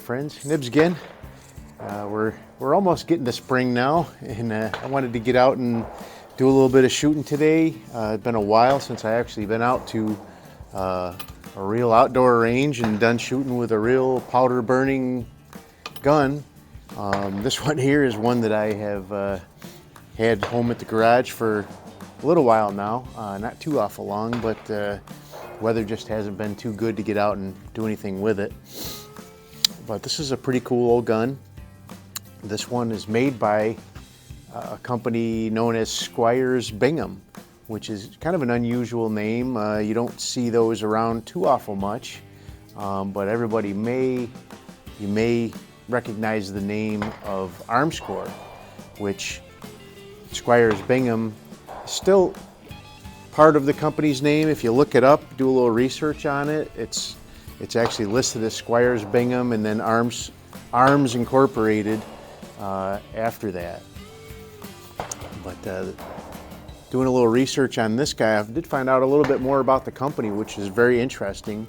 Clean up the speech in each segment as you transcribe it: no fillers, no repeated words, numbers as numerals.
friends, Nibs again. We're almost getting to spring now, and I wanted to get out and do a little bit of shooting today. It's been a while since I actually been out to a real outdoor range and done shooting with a real powder burning gun. This one here is one that I have had home at the garage for a little while now, not too awful long, but weather just hasn't been too good to get out and do anything with it. But this is a pretty cool old gun. This one is made by a company known as Squires Bingham, which is kind of an unusual name. You don't see those around too awful much, but you may recognize the name of Armscor, which Squires Bingham is still part of the company's name. If you look it up, do a little research on it, it's actually listed as Squires Bingham and then Arms Incorporated after that. But doing a little research on this guy, I did find out a little bit more about the company, which is very interesting.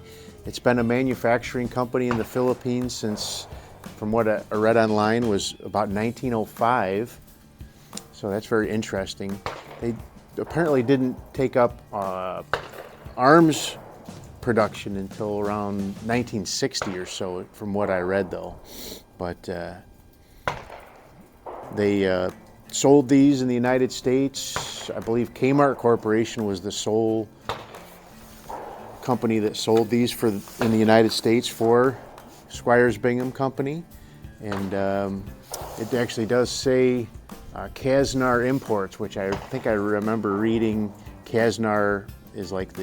It's been a manufacturing company in the Philippines since, from what I read online, was about 1905. So that's very interesting. They apparently didn't take up arms production until around 1960 or so, from what I read though. But they sold these in the United States. I believe K-mart Corporation was the sole company that sold these in the United States for Squires Bingham Company. And it actually does say Kassnar Imports, which I think I remember reading. Kassnar is like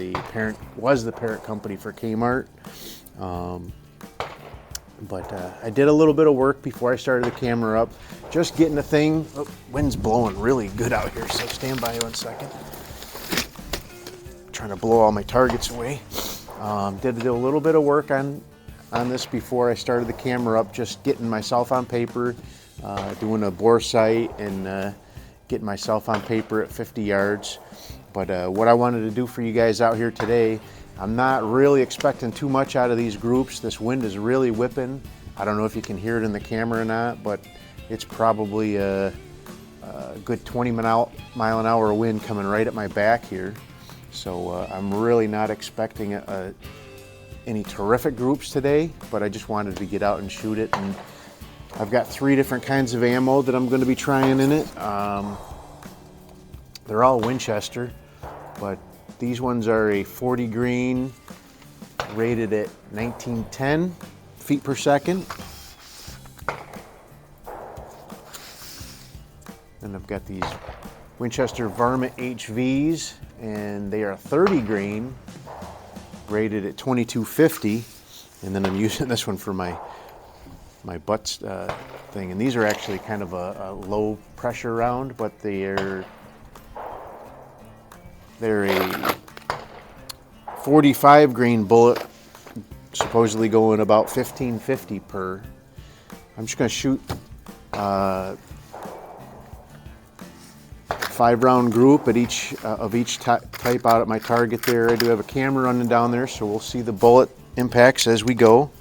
was the parent company for K-mart. But I did a little bit of work before I started the camera up, just getting the thing. Oh, wind's blowing really good out here, so stand by 1 second. Trying to blow all my targets away. Did a little bit of work on this before I started the camera up, just getting myself on paper, doing a bore sight and getting myself on paper at 50 yards. But what I wanted to do for you guys out here today, I'm not really expecting too much out of these groups. This wind is really whipping. I don't know if you can hear it in the camera or not, but it's probably a good 20-mile-an-hour wind coming right at my back here. So I'm really not expecting any terrific groups today, but I just wanted to get out and shoot it. And I've got 3 different kinds of ammo that I'm going to be trying in it. They're all Winchester, but these ones are a 40 grain, rated at 1910 feet per second. Then I've got these Winchester Varmint HVs, and they are 30 grain, rated at 2250. And then I'm using this one for my butts thing. And these are actually kind of a low pressure round, but they're a 45 grain bullet, supposedly going about 1550 per. I'm just going to shoot a 5-round group at each type out at my target there. I do have a camera running down there, so we'll see the bullet impacts as we go.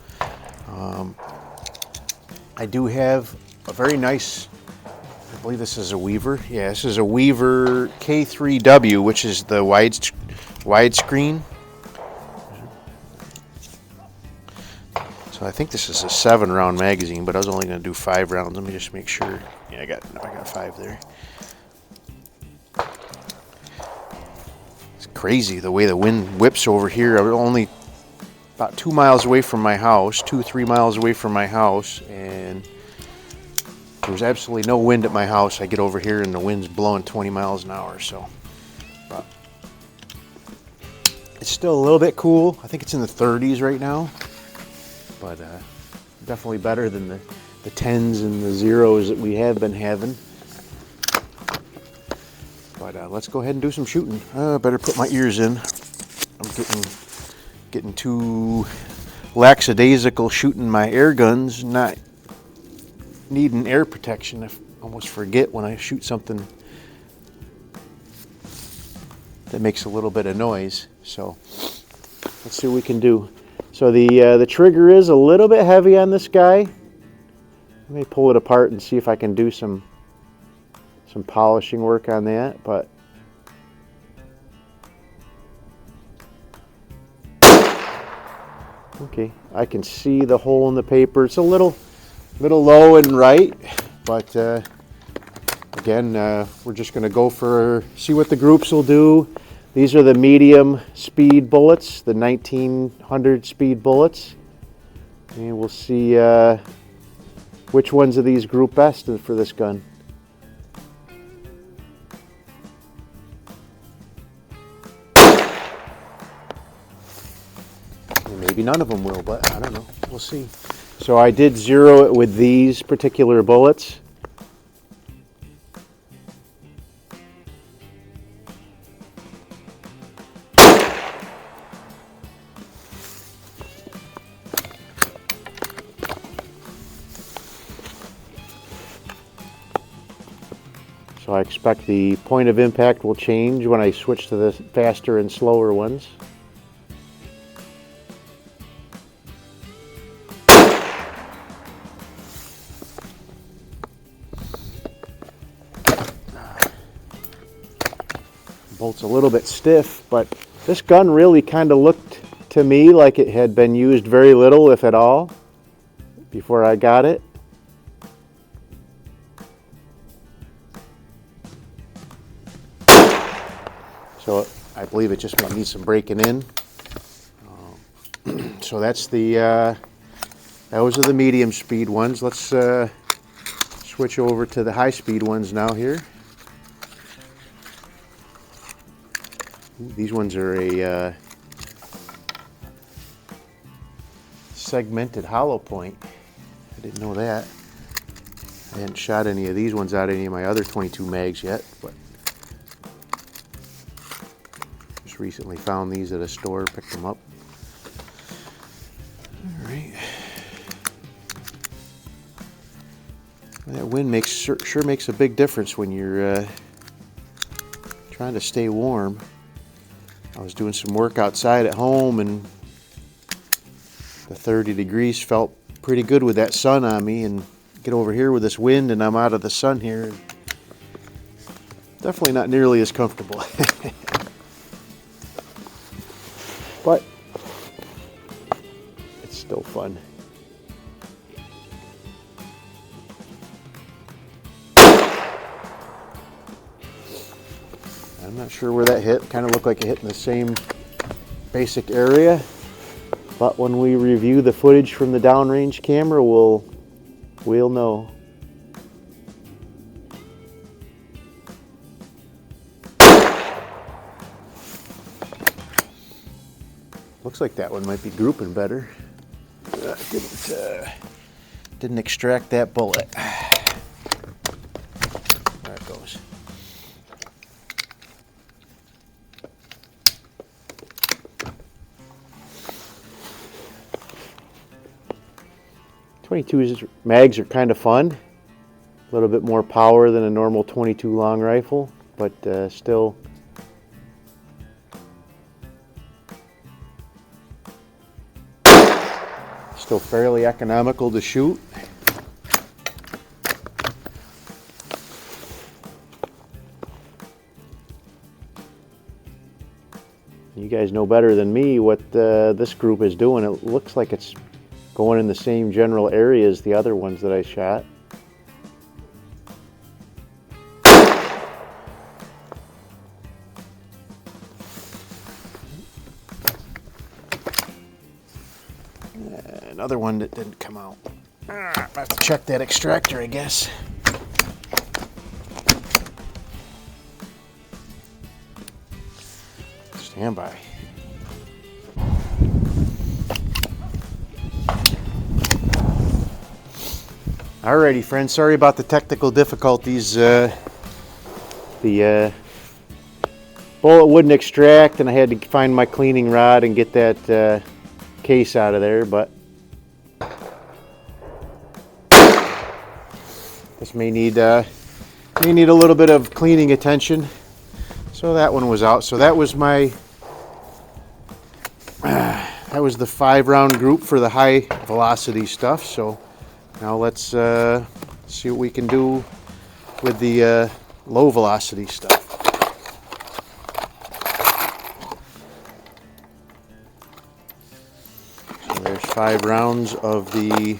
I do have a very nice, I believe this is a Weaver. Yeah, this is a Weaver K3W, which is the widescreen. So I think this is a 7-round magazine, but I was only going to do 5 rounds. Let me just make sure. Yeah, I got 5 there. It's crazy the way the wind whips over here. I was only about 2 miles away from my house, 2-3 miles away from my house, and there was absolutely no wind at my house. I get over here and the wind's blowing 20 miles an hour, so. But it's still a little bit cool. I think it's in the 30s right now, but definitely better than the 10s and the 0s that we have been having. But let's go ahead and do some shooting. Better put my ears in. I'm getting too lackadaisical shooting my air guns, not needing air protection. I almost forget when I shoot something that makes a little bit of noise. So let's see what we can do. So the trigger is a little bit heavy on this guy. Let me pull it apart and see if I can do some polishing work on that. But okay, I can see the hole in the paper. It's a little low and right, but again, we're just going to go see what the groups will do. These are the medium speed bullets, the 1900 speed bullets, and we'll see which ones of these group best for this gun. Maybe none of them will, but I don't know. We'll see. So I did zero it with these particular bullets. So I expect the point of impact will change when I switch to the faster and slower ones. Bolt's a little bit stiff, but this gun really kind of looked to me like it had been used very little, if at all, before I got it. So I believe it just might need some breaking in. So that's those are the medium speed ones. Let's switch over to the high speed ones now here. These ones are a segmented hollow point. I didn't know that. I hadn't shot any of these ones out of any of my other 22 mags yet, but just recently found these at a store, picked them up. All right. That wind sure makes a big difference when you're trying to stay warm. I was doing some work outside at home, and the 30 degrees felt pretty good with that sun on me, and get over here with this wind and I'm out of the sun here. Definitely not nearly as comfortable. But it's still fun. I'm not sure where that hit. Kind of looked like it hit in the same basic area, but when we review the footage from the downrange camera, we'll know. Looks like that one might be grouping better. Didn't extract that bullet. There it goes. .22 mags are kind of fun. A little bit more power than a normal .22 long rifle, but still fairly economical to shoot. You guys know better than me what this group is doing. It looks like it's going in the same general area as the other ones that I shot. Another one that didn't come out. I have to check that extractor, I guess. Stand by. Alrighty, friends. Sorry about the technical difficulties. The bullet wouldn't extract, and I had to find my cleaning rod and get that case out of there. But this may need a little bit of cleaning attention. So that one was out. So that was my that was the 5-round group for the high velocity stuff. So now let's see what we can do with the low velocity stuff. So there's 5 rounds of the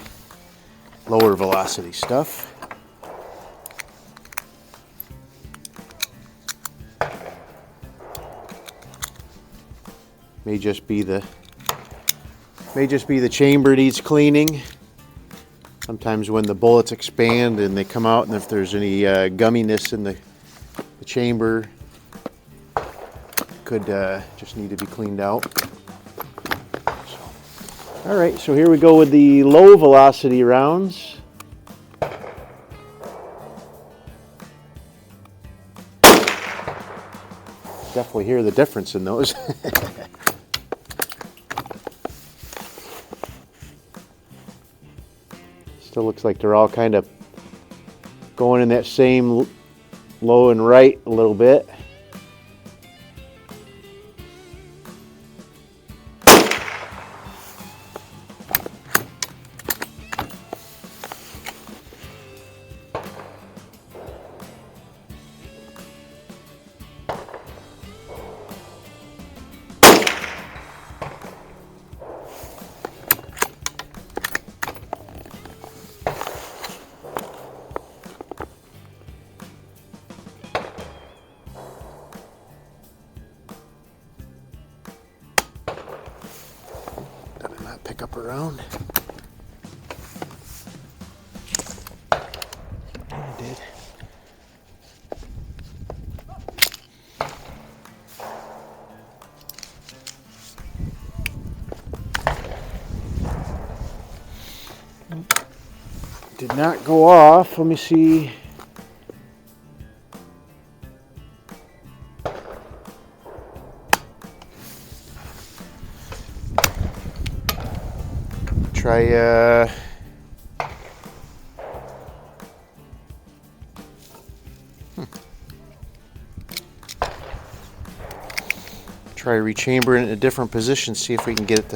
lower velocity stuff. May just be the chamber needs cleaning. Sometimes when the bullets expand and they come out, and if there's any gumminess in the chamber, could just need to be cleaned out. All right, so here we go with the low velocity rounds. Definitely hear the difference in those. Still looks like they're all kind of going in that same low and right a little bit. Pick up around. I did. Did not go off. Let me see. Try try rechambering it in a different position, see if we can get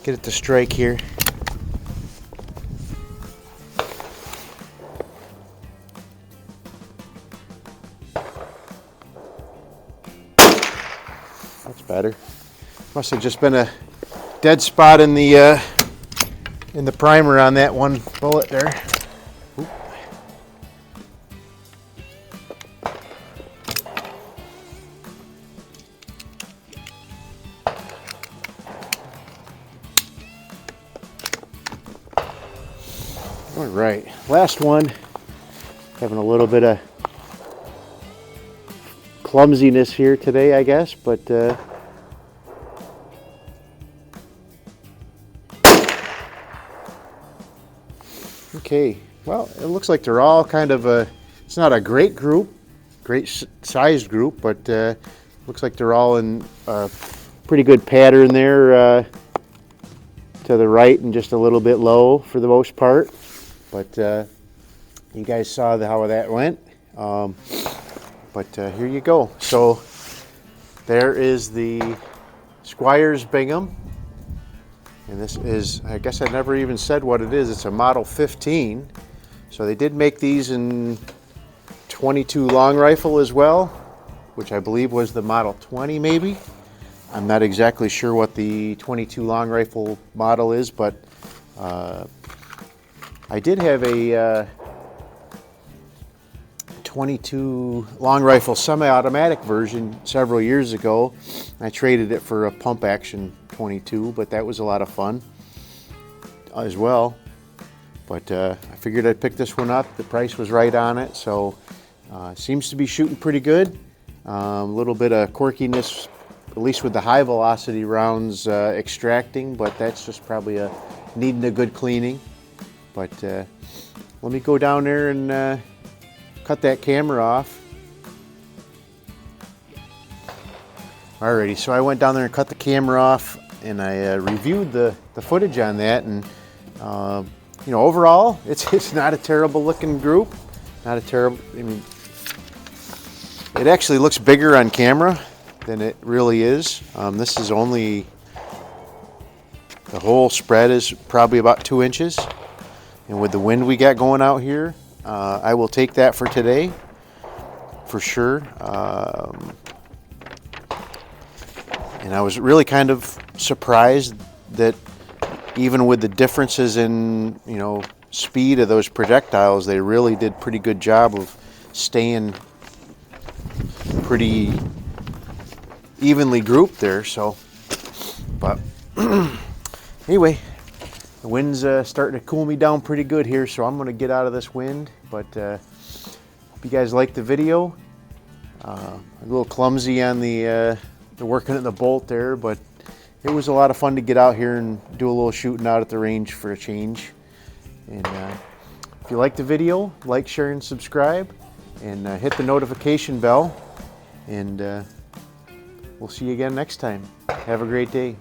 it to strike here. That's better. Must have just been a dead spot in the primer on that one bullet there. Oop. All right, last one. Having a little bit of clumsiness here today, I guess, but okay, well, it looks like they're all kind of it's not a great group, great sized group, but looks like they're all in a pretty good pattern there to the right and just a little bit low for the most part. But you guys saw how that went. But here you go. So there is the Squires Bingham. And this is, I guess I never even said what it is. It's a Model 15. So they did make these in 22 long rifle as well, which I believe was the Model 20 maybe. I'm not exactly sure what the 22 long rifle model is, but I did have a 22 long rifle semi-automatic version several years ago. I traded it for a pump action 22, but that was a lot of fun as well. But I figured I'd pick this one up. The price was right on it, so seems to be shooting pretty good. A little bit of quirkiness, at least with the high velocity rounds extracting, but that's just probably needing a good cleaning. But let me go down there and cut that camera off. Alrighty, so I went down there and cut the camera off, and I reviewed the footage on that, and you know, overall, it's not a terrible looking group. Not a terrible. I mean, it actually looks bigger on camera than it really is. This is only The whole spread is probably about 2 inches. And with the wind we got going out here, I will take that for today, for sure. And I was really kind of surprised that even with the differences in, speed of those projectiles, they really did pretty good job of staying pretty evenly grouped there. So, but anyway, the wind's starting to cool me down pretty good here, so I'm going to get out of this wind. But hope you guys liked the video. A little clumsy on the working at the bolt there, but it was a lot of fun to get out here and do a little shooting out at the range for a change. And if you like the video, like, share, and subscribe, and hit the notification bell. And we'll see you again next time. Have a great day.